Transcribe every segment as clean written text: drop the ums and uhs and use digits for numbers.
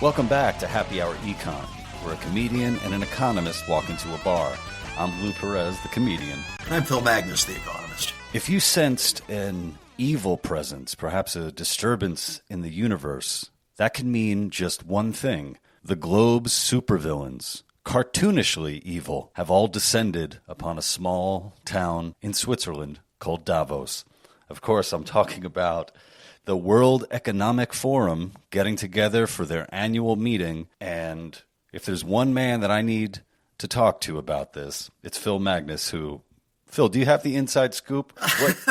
Welcome back to Happy Hour Econ, where a comedian and an economist walk into a bar. I'm Lou Perez, the comedian. And I'm Phil Magnus, the economist. If you sensed an evil presence, perhaps a disturbance in the universe, that can mean just one thing. The globe's supervillains, cartoonishly evil, have all descended upon a small town in Switzerland called Davos. Of course, I'm talking about the World Economic Forum getting together for their annual meeting. And if there's one man that I need to talk to about this, it's Phil Magnus, who... Phil, do you have the inside scoop?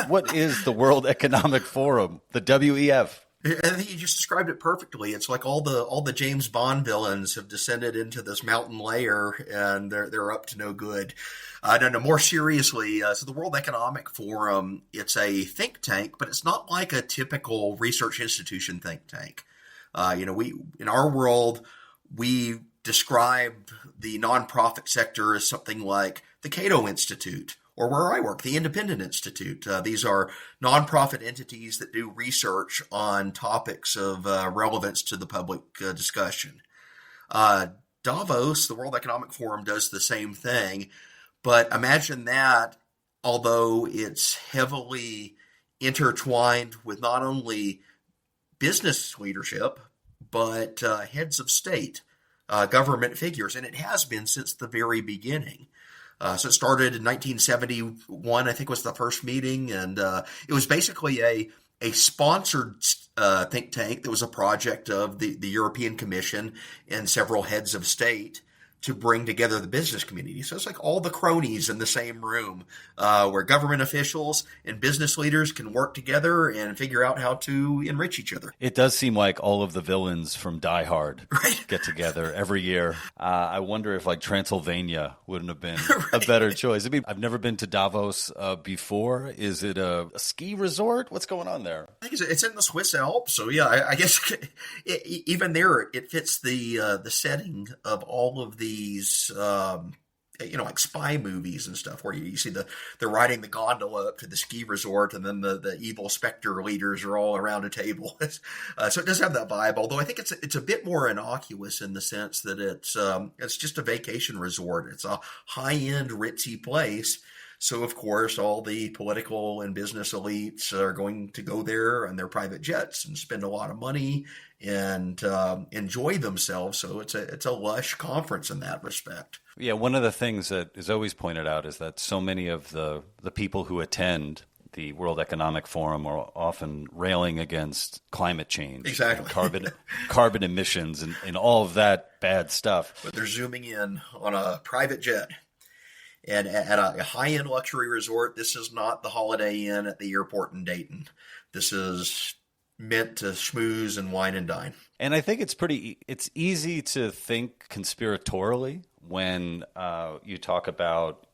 What is the World Economic Forum, the WEF? I think you just described it perfectly. It's like all the James Bond villains have descended into this mountain layer, and they're up to no good. No, more seriously, so the World Economic Forum, it's a think tank, but it's not like a typical research institution think tank. We in our world, we describe the nonprofit sector as something like the Cato Institute, or where I work, the Independent Institute. These are nonprofit entities that do research on topics of relevance to the public discussion. Davos, the World Economic Forum, does the same thing. But imagine that, although it's heavily intertwined with not only business leadership, but heads of state, government figures. And it has been since the very beginning. So it started in 1971, I think was the first meeting. And it was basically a sponsored think tank that was a project of the European Commission and several heads of state to bring together the business community. So it's like all the cronies in the same room, where government officials and business leaders can work together and figure out how to enrich each other. It does seem like all of the villains from Die Hard get together every year. I wonder if like Transylvania wouldn't have been a better choice. I mean, I've never been to Davos before. Is it a ski resort? What's going on there? I think it's in the Swiss Alps. So yeah, I guess even there it fits the setting of all of these, like spy movies and stuff, where you see they're riding the gondola up to the ski resort, and then the evil specter leaders are all around a table. So it does have that vibe. Although I think it's a bit more innocuous in the sense that it's just a vacation resort. It's a high end ritzy place. So, of course, all the political and business elites are going to go there on their private jets and spend a lot of money and enjoy themselves. So it's a lush conference in that respect. Yeah, one of the things that is always pointed out is that so many of the people who attend the World Economic Forum are often railing against climate change, exactly, carbon emissions, and all of that bad stuff. But they're zooming in on a private jet. And at a high-end luxury resort, this is not the Holiday Inn at the airport in Dayton. This is meant to schmooze and wine and dine. And I think it's easy to think conspiratorially when you talk about,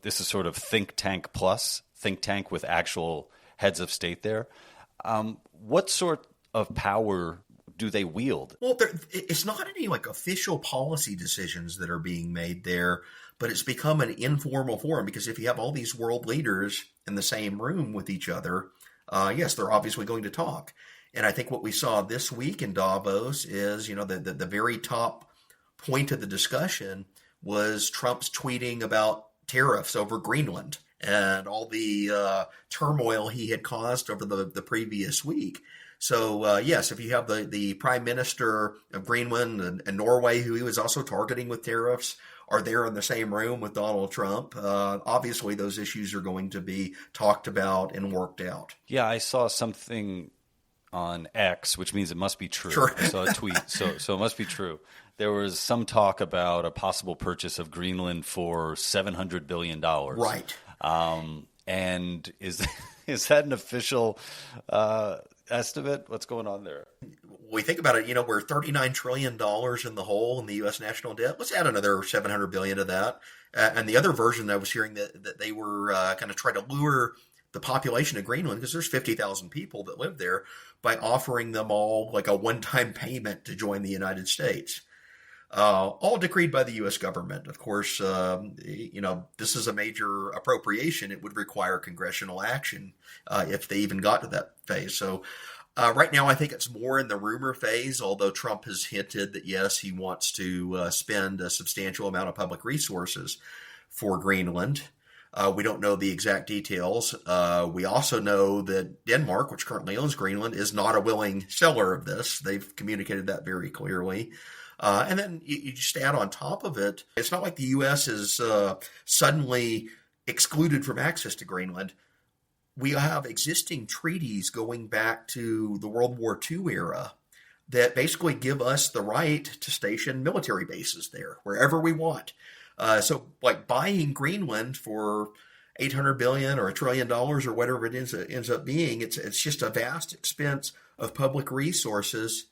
this is sort of think tank plus, think tank with actual heads of state there. What sort of power do they wield? Well, it's not any like official policy decisions that are being made there, but it's become an informal forum, because if you have all these world leaders in the same room with each other, yes, they're obviously going to talk. And I think what we saw this week in Davos is, the very top point of the discussion was Trump's tweeting about tariffs over Greenland and all the turmoil he had caused over the previous week. So, yes, if you have the prime minister of Greenland and Norway, who he was also targeting with tariffs, are there in the same room with Donald Trump, obviously those issues are going to be talked about and worked out. Yeah, I saw something on X, which means it must be true. Sure. I saw a tweet, so it must be true. There was some talk about a possible purchase of Greenland for $700 billion. Right. And is that an official estimate? What's going on there? We think about it, we're $39 trillion in the hole in the U.S. national debt. Let's add another $700 billion to that. And the other version I was hearing that they were going to try to lure the population of Greenland, because there's 50,000 people that live there, by offering them all like a one-time payment to join the United States. All decreed by the U.S. government. Of course, this is a major appropriation. It would require congressional action if they even got to that phase. So Right now, I think it's more in the rumor phase, although Trump has hinted that, yes, he wants to spend a substantial amount of public resources for Greenland. We don't know the exact details. We also know that Denmark, which currently owns Greenland, is not a willing seller of this. They've communicated that very clearly. And then you just add on top of it, it's not like the U.S. is suddenly excluded from access to Greenland. We have existing treaties going back to the World War II era that basically give us the right to station military bases there wherever we want. So like buying Greenland for $800 billion or $1 trillion or whatever it ends up being, it's just a vast expense of public resources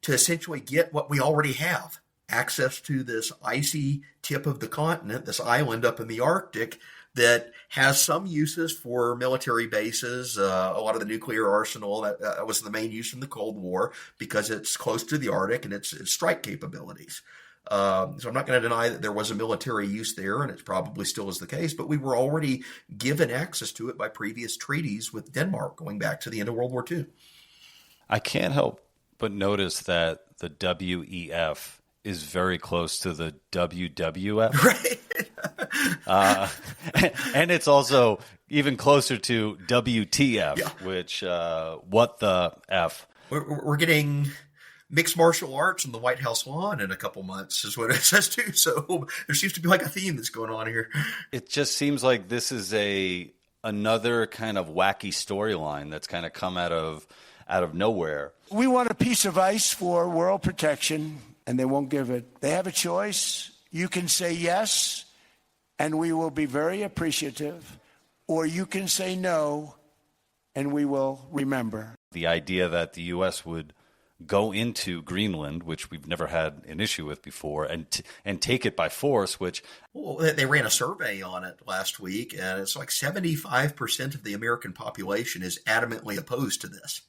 to essentially get what we already have, access to this icy tip of the continent, this island up in the Arctic that has some uses for military bases. A lot of the nuclear arsenal that was the main use in the Cold War because it's close to the Arctic and its strike capabilities. So I'm not going to deny that there was a military use there, and it probably still is the case, but we were already given access to it by previous treaties with Denmark going back to the end of World War II. I can't help but notice that the WEF is very close to the WWF. Right. And it's also even closer to WTF, Yeah. which, what the F? We're getting mixed martial arts on the White House lawn in a couple months is what it says too. So there seems to be like a theme that's going on here. It just seems like this is another kind of wacky storyline that's kind of come out of nowhere. We want a piece of ice for world protection, and they won't give it. They have a choice. You can say yes, and we will be very appreciative, or you can say no, and we will remember. The idea that the U.S. would go into Greenland, which we've never had an issue with before, and take it by force, which... Well, they ran a survey on it last week, and it's like 75% of the American population is adamantly opposed to this.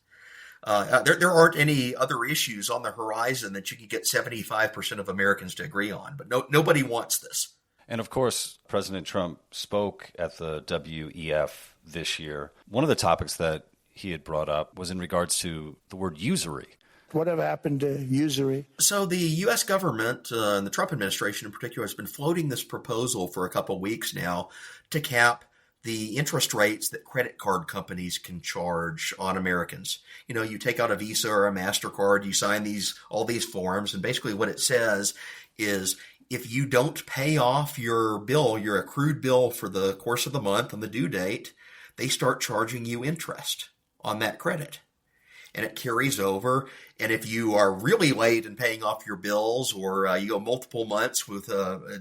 There aren't any other issues on the horizon that you can get 75% of Americans to agree on, but nobody wants this. And of course, President Trump spoke at the WEF this year. One of the topics that he had brought up was in regards to the word usury. Whatever happened to usury? So the U.S. government, and the Trump administration in particular, has been floating this proposal for a couple of weeks now to cap the interest rates that credit card companies can charge on Americans. You know, you take out a Visa or a MasterCard, you sign all these forms, and basically what it says is if you don't pay off your bill, your accrued bill for the course of the month on the due date, they start charging you interest on that credit. And it carries over. And if you are really late in paying off your bills, or you go multiple months with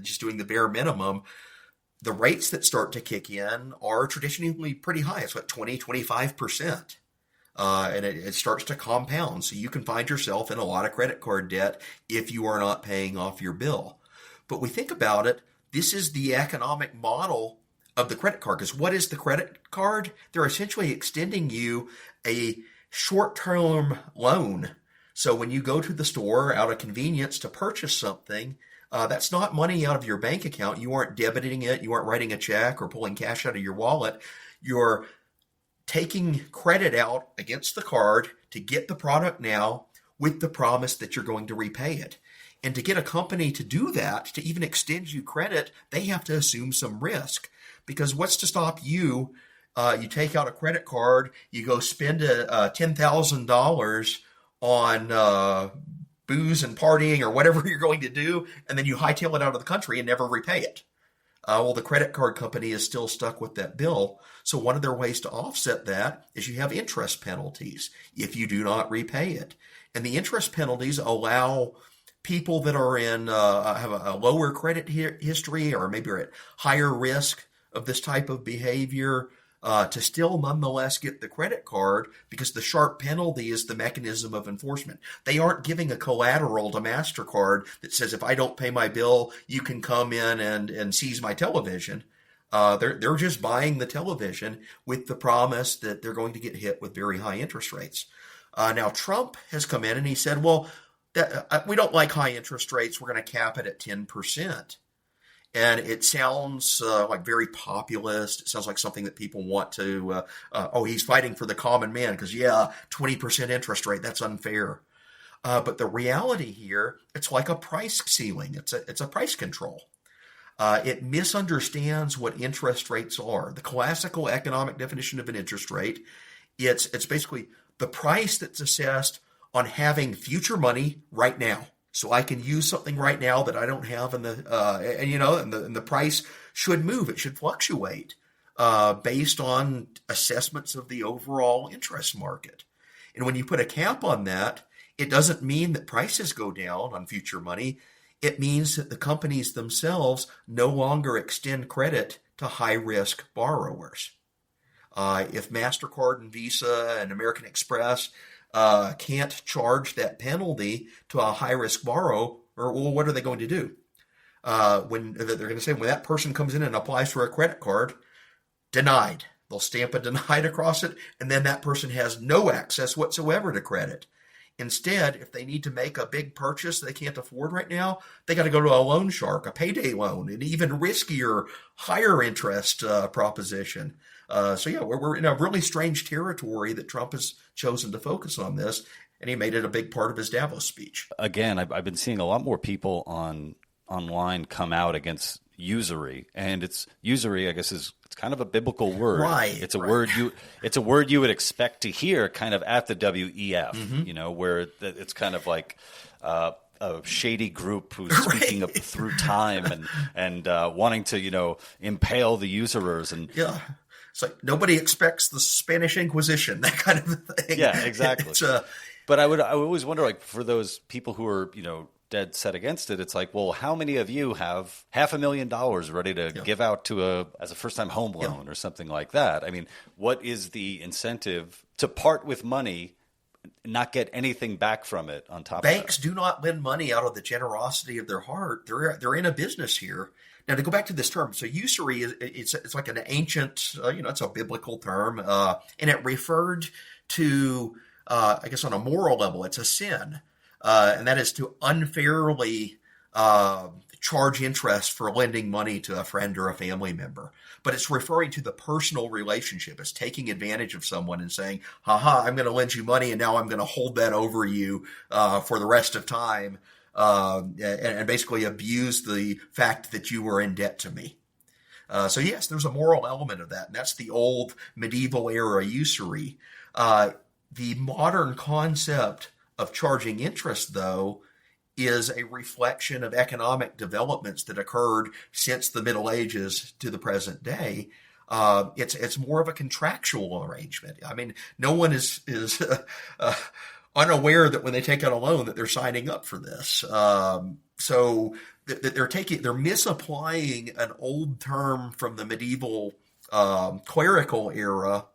just doing the bare minimum, the rates that start to kick in are traditionally pretty high. It's like 20-25%. And it starts to compound. So you can find yourself in a lot of credit card debt if you are not paying off your bill. But we think about it, this is the economic model of the credit card. Because what is the credit card? They're essentially extending you a short-term loan. So when you go to the store out of convenience to purchase something, that's not money out of your bank account. You aren't debiting it. You aren't writing a check or pulling cash out of your wallet. You're taking credit out against the card to get the product now with the promise that you're going to repay it. And to get a company to do that, to even extend you credit, they have to assume some risk. Because what's to stop you? You take out a credit card, you go spend $10,000 on booze and partying or whatever you're going to do, and then you hightail it out of the country and never repay it. Well, the credit card company is still stuck with that bill. So one of their ways to offset that is you have interest penalties if you do not repay it. And the interest penalties allow people that are in have a lower credit history or maybe are at higher risk of this type of behavior to still nonetheless get the credit card, because the sharp penalty is the mechanism of enforcement. They aren't giving a collateral to MasterCard that says, if I don't pay my bill, you can come in and seize my television. They're just buying the television with the promise that they're going to get hit with very high interest rates. Now, Trump has come in and he said, well, we don't like high interest rates. We're going to cap it at 10%. And it sounds like very populist. It sounds like something that people want to, he's fighting for the common man because, 20% interest rate, that's unfair. But the reality here, it's like a price ceiling. It's a price control. It misunderstands what interest rates are. The classical economic definition of an interest rate, it's basically the price that's assessed on having future money right now. So I can use something right now that I don't have and the price should move. It should fluctuate based on assessments of the overall interest market. And when you put a cap on that, it doesn't mean that prices go down on future money. It means that the companies themselves no longer extend credit to high-risk borrowers. If MasterCard and Visa and American Express can't charge that penalty to a high-risk borrower, well, what are they going to do? When they're going to say, when that person comes in and applies for a credit card, denied. They'll stamp a denied across it, and then that person has no access whatsoever to credit. Instead, if they need to make a big purchase they can't afford right now, they got to go to a loan shark, a payday loan, an even riskier, higher interest proposition. We're in a really strange territory that Trump has chosen to focus on this, and he made it a big part of his Davos speech. Again, I've been seeing a lot more people online come out against usury, and it's usury, I guess, it's kind of a biblical word. Right. It's a word you would expect to hear kind of at the WEF, where it's kind of like a shady group who's speaking up through time and wanting to, impale the usurers. And yeah. It's like nobody expects the Spanish Inquisition, that kind of thing. Yeah, exactly. But I always wonder, like, for those people who are, dead set against it, it's like, well, how many of you have $500,000 ready to give out as a first-time home loan or something like that? I mean, what is the incentive to part with money, not get anything back from it on top of that? Banks do not lend money out of the generosity of their heart. They're in a business here. Now, to go back to this term, so usury it's like an ancient, it's a biblical term, and it referred to, I guess, on a moral level, it's a sin. And that is to unfairly charge interest for lending money to a friend or a family member. But it's referring to the personal relationship. It's taking advantage of someone and saying, I'm going to lend you money, and now I'm going to hold that over you for the rest of time, and basically abuse the fact that you were in debt to me. So yes, there's a moral element of that, and that's the old medieval era usury. The modern concept of charging interest, though, is a reflection of economic developments that occurred since the Middle Ages to the present day. It's more of a contractual arrangement. I mean, no one is unaware that when they take out a loan that they're signing up for this. So they're misapplying an old term from the medieval clerical era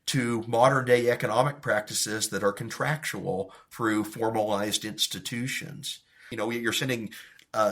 to modern day economic practices that are contractual through formalized institutions. You're sending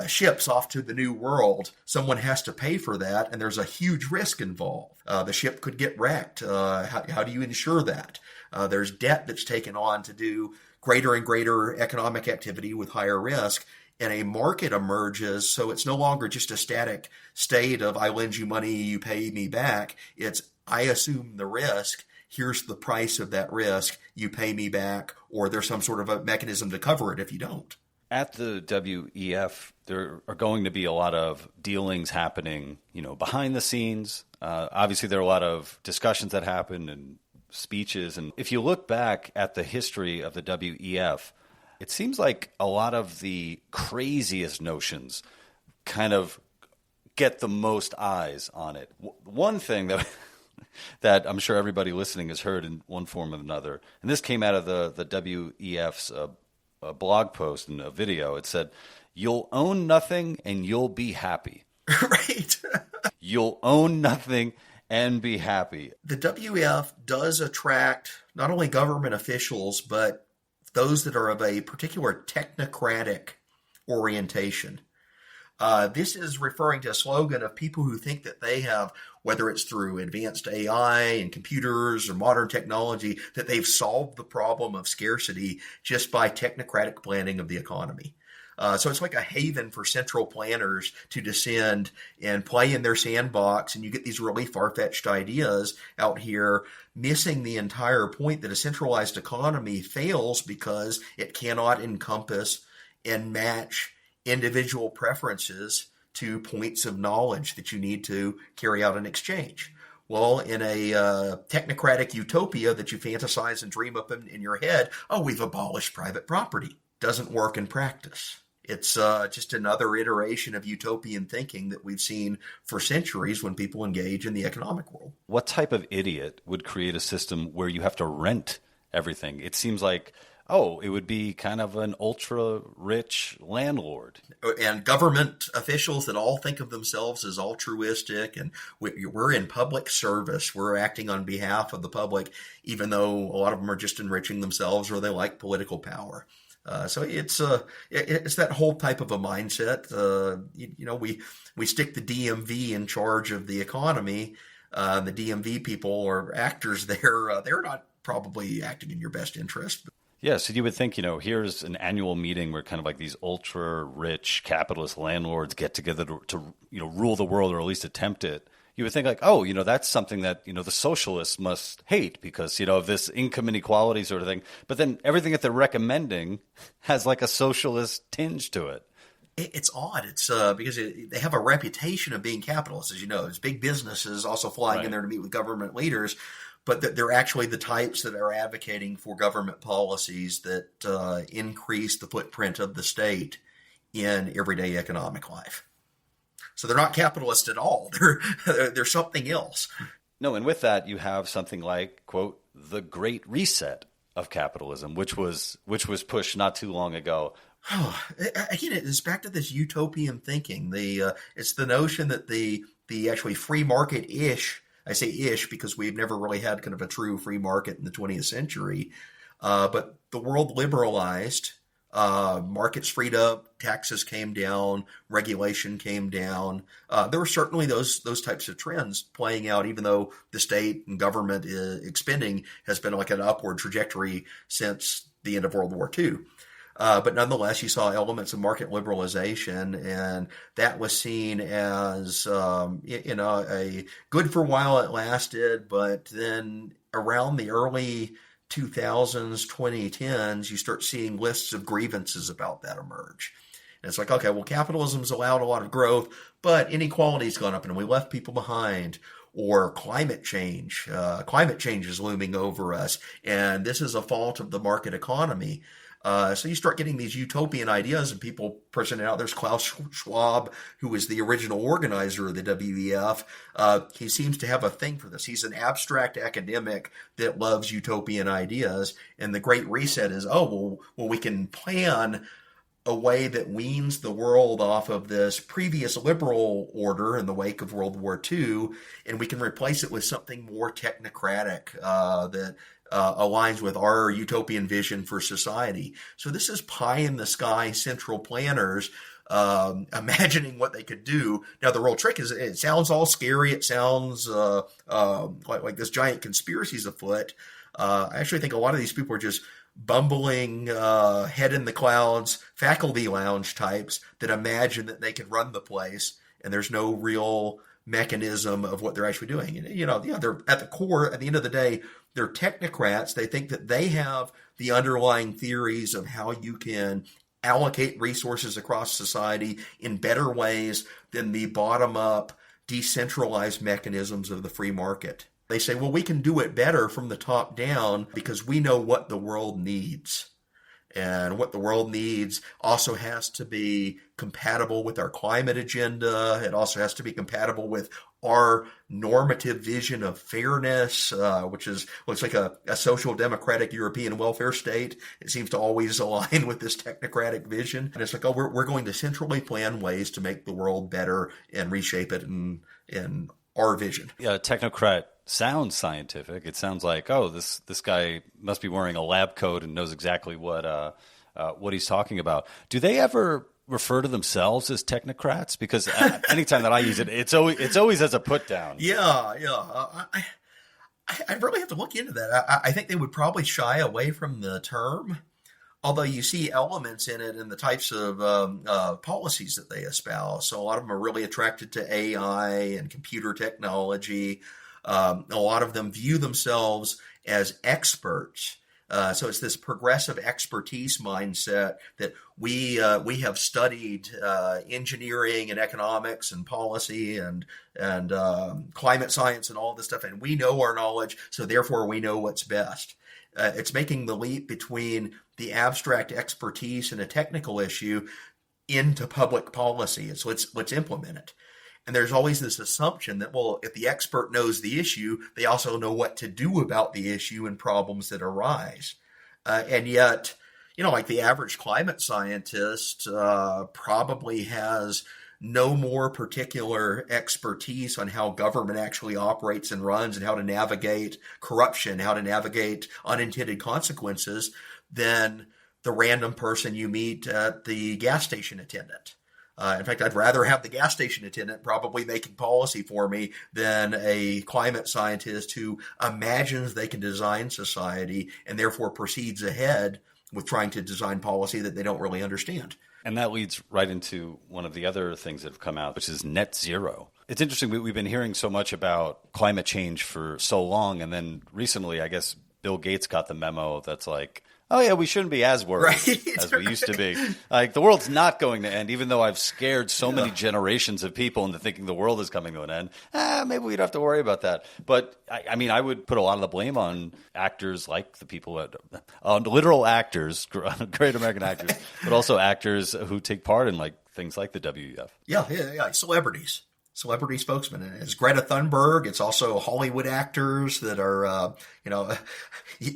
ships off to the New World. Someone has to pay for that, and there's a huge risk involved. The ship could get wrecked. How do you ensure that? There's debt that's taken on to do greater and greater economic activity with higher risk, and a market emerges, so it's no longer just a static state of I lend you money, you pay me back. It's I assume the risk. Here's the price of that risk. You pay me back, or there's some sort of a mechanism to cover it if you don't. At the WEF, there are going to be a lot of dealings happening, behind the scenes. Obviously, there are a lot of discussions that happen and speeches. And if you look back at the history of the WEF, it seems like a lot of the craziest notions kind of get the most eyes on it. One thing that I'm sure everybody listening has heard in one form or another, and this came out of the WEF's blog post and a video. It said, "You'll own nothing and you'll be happy." Right. You'll own nothing and be happy. The WEF does attract not only government officials, but those that are of a particular technocratic orientation. This is referring to a slogan of people who think that they have, whether it's through advanced AI and computers or modern technology, that they've solved the problem of scarcity just by technocratic planning of the economy. So it's like a haven for central planners to descend and play in their sandbox. And you get these really far-fetched ideas out here, missing the entire point that a centralized economy fails because it cannot encompass and match individual preferences to points of knowledge that you need to carry out an exchange. Well, in a technocratic utopia that you fantasize and dream up in your head, we've abolished private property. Doesn't work in practice. It's just another iteration of utopian thinking that we've seen for centuries when people engage in the economic world. What type of idiot would create a system where you have to rent everything? It seems like, it would be kind of an ultra-rich landlord. And government officials that all think of themselves as altruistic, and we're in public service. We're acting on behalf of the public, even though a lot of them are just enriching themselves or they like political power. So it's that whole type of a mindset. We stick the DMV in charge of the economy. The DMV people or actors there, they're not probably acting in your best interest. Yeah, so you would think, here's an annual meeting where kind of like these ultra-rich capitalist landlords get together to rule the world or at least attempt it. You would think like, that's something that, the socialists must hate because, of this income inequality sort of thing. But then everything that they're recommending has like a socialist tinge to it. It's odd. It's because they have a reputation of being capitalists, as you know. There's big businesses also flying in there to meet with government leaders. But they're actually the types that are advocating for government policies that increase the footprint of the state in everyday economic life. So they're not capitalists at all. They're something else. No, and with that, you have something like, quote, the Great Reset of capitalism, which was pushed not too long ago. Again, it's back to this utopian thinking. It's the notion that the actually free market-ish, I say ish because we've never really had kind of a true free market in the 20th century. But the world liberalized, markets freed up, taxes came down, regulation came down. There were certainly those types of trends playing out, even though the state and government expending has been like an upward trajectory since the end of World War II. But nonetheless, you saw elements of market liberalization, and that was seen as, a good for a while it lasted, but then around the early 2000s, 2010s, you start seeing lists of grievances about that emerge. And it's like, okay, well, capitalism's allowed a lot of growth, but inequality's gone up and we left people behind. Or climate change. Climate change is looming over us, and this is a fault of the market economy. So you start getting these utopian ideas and people presenting out. There's Klaus Schwab, who was the original organizer of the WEF. He seems to have a thing for this. He's an abstract academic that loves utopian ideas. And the Great Reset is, we can plan a way that weans the world off of this previous liberal order in the wake of World War II, and we can replace it with something more technocratic that aligns with our utopian vision for society. So this is pie-in-the-sky central planners imagining what they could do. Now, the real trick is it sounds all scary. It sounds like this giant conspiracy's afoot. I actually think a lot of these people are just bumbling, head in the clouds, faculty lounge types that imagine that they can run the place, and there's no real mechanism of what they're actually doing. And, they're at the core, at the end of the day, they're technocrats. They think that they have the underlying theories of how you can allocate resources across society in better ways than the bottom-up, decentralized mechanisms of the free market. They say, well, we can do it better from the top down because we know what the world needs. And what the world needs also has to be compatible with our climate agenda. It also has to be compatible with our normative vision of fairness, which looks like a social democratic European welfare state. It seems to always align with this technocratic vision. And it's like, we're going to centrally plan ways to make the world better and reshape it in our vision. Yeah, technocrat sounds scientific. It sounds like, this guy must be wearing a lab coat and knows exactly what he's talking about. Do they ever refer to themselves as technocrats? Because anytime that I use it, it's always as a put down. Yeah. I really have to look into that. I think they would probably shy away from the term. Although you see elements in it in the types of policies that they espouse. So a lot of them are really attracted to AI and computer technology. A lot of them view themselves as experts. So it's this progressive expertise mindset that we have studied engineering and economics and policy and climate science and all this stuff, and we know our knowledge, so therefore we know what's best. It's making the leap between the abstract expertise in a technical issue into public policy. So let's implement it. And there's always this assumption that, well, if the expert knows the issue, they also know what to do about the issue and problems that arise. And yet, like the average climate scientist probably has no more particular expertise on how government actually operates and runs and how to navigate corruption, how to navigate unintended consequences than the random person you meet at the gas station attendant. In fact, I'd rather have the gas station attendant probably making policy for me than a climate scientist who imagines they can design society and therefore proceeds ahead with trying to design policy that they don't really understand. And that leads right into one of the other things that have come out, which is net zero. It's interesting. We've been hearing so much about climate change for so long. And then recently, I guess Bill Gates got the memo that's like, oh, yeah, we shouldn't be as worried as we used to be. Like, the world's not going to end, even though I've scared so many generations of people into thinking the world is coming to an end. Maybe we don't have to worry about that. But, I mean, I would put a lot of the blame on actors like the people on literal actors, great American actors, but also actors who take part in, like, things like the WEF. Yeah. Celebrity spokesman. And it's Greta Thunberg. It's also Hollywood actors that are,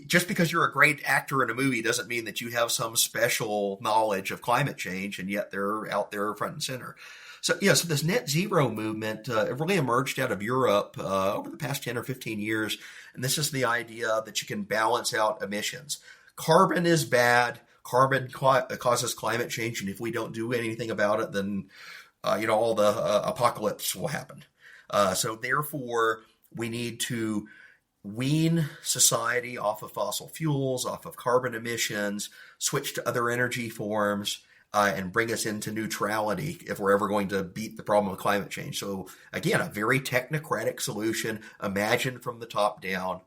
just because you're a great actor in a movie doesn't mean that you have some special knowledge of climate change, and yet they're out there front and center. So this net zero movement, it really emerged out of Europe over the past 10 or 15 years. And this is the idea that you can balance out emissions. Carbon is bad. Carbon causes climate change. And if we don't do anything about it, then all the apocalypse will happen. So therefore, we need to wean society off of fossil fuels, off of carbon emissions, switch to other energy forms, and bring us into neutrality if we're ever going to beat the problem of climate change. So again, a very technocratic solution imagined from the top down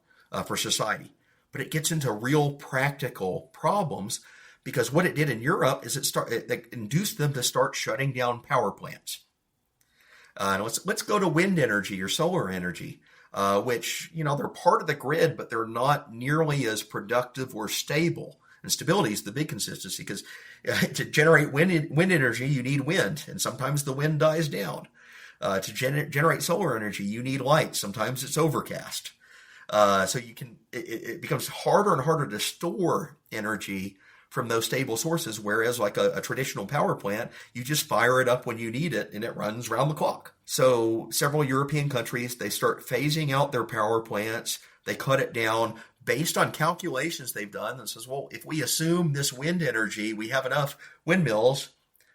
for society. But it gets into real practical problems, because what it did in Europe is it induced them to start shutting down power plants. Let's go to wind energy or solar energy, which, they're part of the grid, but they're not nearly as productive or stable. And stability is the big consistency, because to generate wind energy, you need wind, and sometimes the wind dies down. To generate solar energy, you need light. Sometimes it's overcast. So it becomes harder and harder to store energy from those stable sources, whereas like a traditional power plant, you just fire it up when you need it and it runs round the clock. So several European countries, they start phasing out their power plants. They cut it down based on calculations they've done and says, well, if we assume this wind energy, we have enough windmills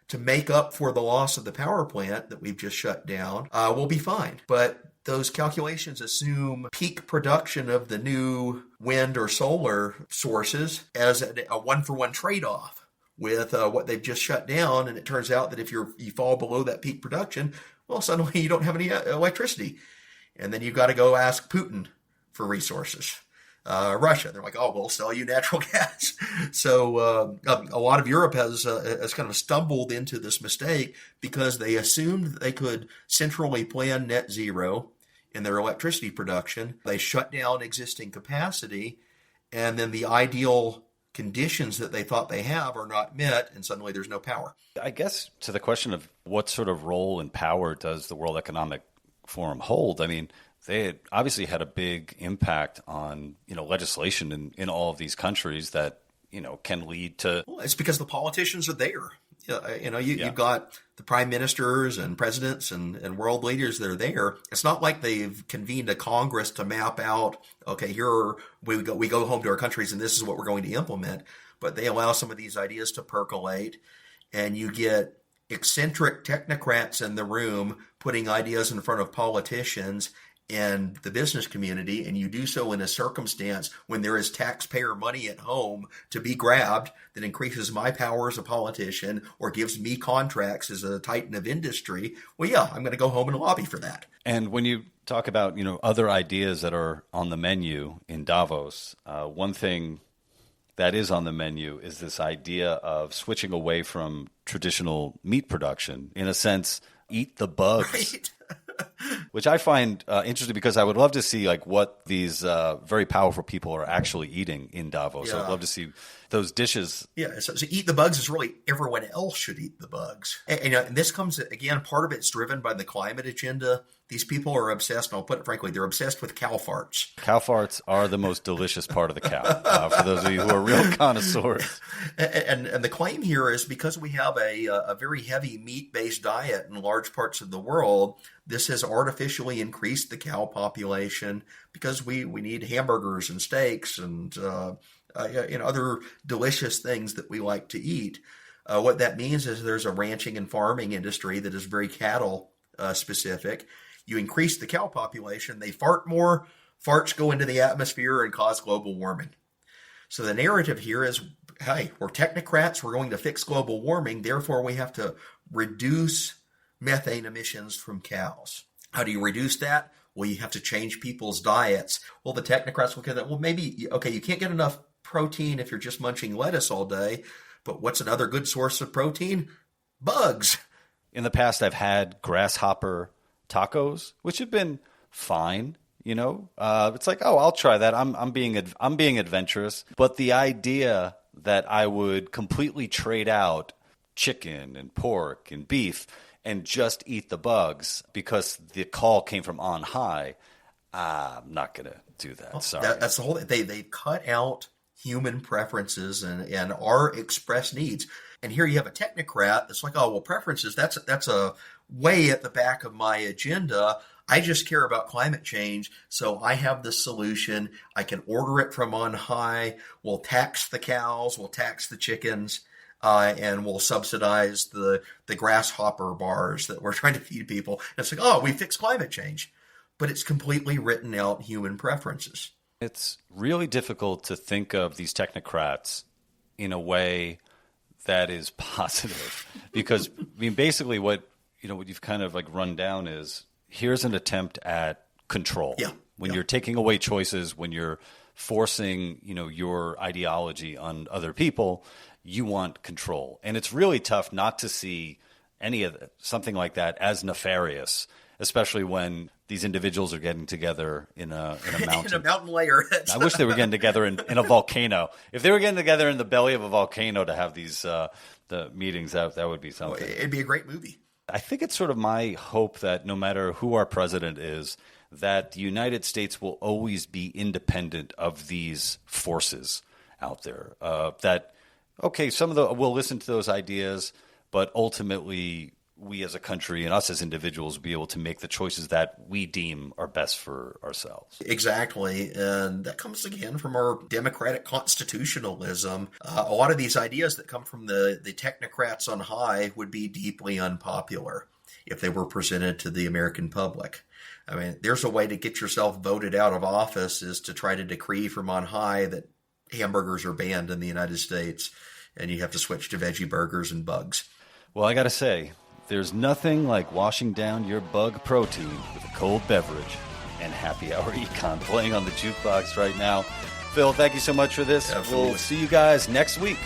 to make up for the loss of the power plant that we've just shut down, we'll be fine. But those calculations assume peak production of the new wind or solar sources as a one-for-one trade-off with what they've just shut down. And it turns out that if you fall below that peak production, well, suddenly you don't have any electricity. And then you've got to go ask Putin for resources. Russia, they're like, oh, we'll sell you natural gas. So a lot of Europe has kind of stumbled into this mistake because they assumed that they could centrally plan net zero in their electricity production. They shut down existing capacity, and then the ideal conditions that they thought they have are not met, and suddenly there's no power. I guess to the question of what sort of role and power does the World Economic Forum hold, I mean, they had obviously had a big impact on, legislation in all of these countries that, can lead to... Well, it's because the politicians are there. You've got the prime ministers and presidents and world leaders that are there. It's not like they've convened a Congress to map out, okay, here we go home to our countries and this is what we're going to implement. But they allow some of these ideas to percolate, and you get eccentric technocrats in the room putting ideas in front of politicians, in the business community, and you do so in a circumstance when there is taxpayer money at home to be grabbed that increases my power as a politician or gives me contracts as a titan of industry, well, yeah, I'm going to go home and lobby for that. And when you talk about, other ideas that are on the menu in Davos, one thing that is on the menu is this idea of switching away from traditional meat production. In a sense, eat the bugs. Right. Which I find interesting because I would love to see what these very powerful people are actually eating in Davos. Yeah. I'd love to see those dishes. Yeah, so eat the bugs is really everyone else should eat the bugs. And this comes, again, part of it's driven by the climate agenda. These people are obsessed, and I'll put it frankly, they're obsessed with cow farts. Cow farts are the most delicious part of the cow, for those of you who are real connoisseurs. And the claim here is because we have a very heavy meat-based diet in large parts of the world, this has artificially increased the cow population because we need hamburgers and steaks and other delicious things that we like to eat. What that means is there's a ranching and farming industry that is very cattle specific. You increase the cow population, they fart more, farts go into the atmosphere and cause global warming. So the narrative here is, hey, we're technocrats, we're going to fix global warming, therefore we have to reduce methane emissions from cows. How do you reduce that? Well, you have to change people's diets. Well, the technocrats look at that. Well, maybe, okay, you can't get enough protein if you're just munching lettuce all day, but what's another good source of protein? Bugs. In the past, I've had grasshopper tacos, which have been fine. It's like, oh, I'll try that. I'm being adventurous. But the idea that I would completely trade out chicken and pork and beef and just eat the bugs because the call came from on high, I'm not going to do that. Well, sorry. That's the whole thing. They cut out human preferences and our express needs. And here you have a technocrat that's like, oh, well, preferences, that's a way at the back of my agenda. I just care about climate change, so I have the solution. I can order it from on high. We'll tax the cows, we'll tax the chickens, and we'll subsidize the grasshopper bars that we're trying to feed people. And it's like, oh, we fixed climate change. But it's completely written out human preferences. It's really difficult to think of these technocrats in a way that is positive because, basically what you've kind of run down is here's an attempt at control. Yeah. When you're taking away choices, when you're forcing, your ideology on other people, you want control. And it's really tough not to see any of something like that as nefarious, especially when these individuals are getting together in a mountain. In a mountain layer. I wish they were getting together in a volcano. If they were getting together in the belly of a volcano to have these the meetings, that would be something. Well, it'd be a great movie. I think it's sort of my hope that no matter who our president is, that the United States will always be independent of these forces out there. That, okay, we'll listen to those ideas, but ultimately we as a country and us as individuals will be able to make the choices that we deem are best for ourselves. Exactly. And that comes again from our democratic constitutionalism. A lot of these ideas that come from the technocrats on high would be deeply unpopular if they were presented to the American public. I mean, there's a way to get yourself voted out of office is to try to decree from on high that hamburgers are banned in the United States and you have to switch to veggie burgers and bugs. Well, I got to say, there's nothing like washing down your bug protein with a cold beverage and Happy Hour Econ playing on the jukebox right now. Phil, thank you so much for this. Absolutely. We'll see you guys next week.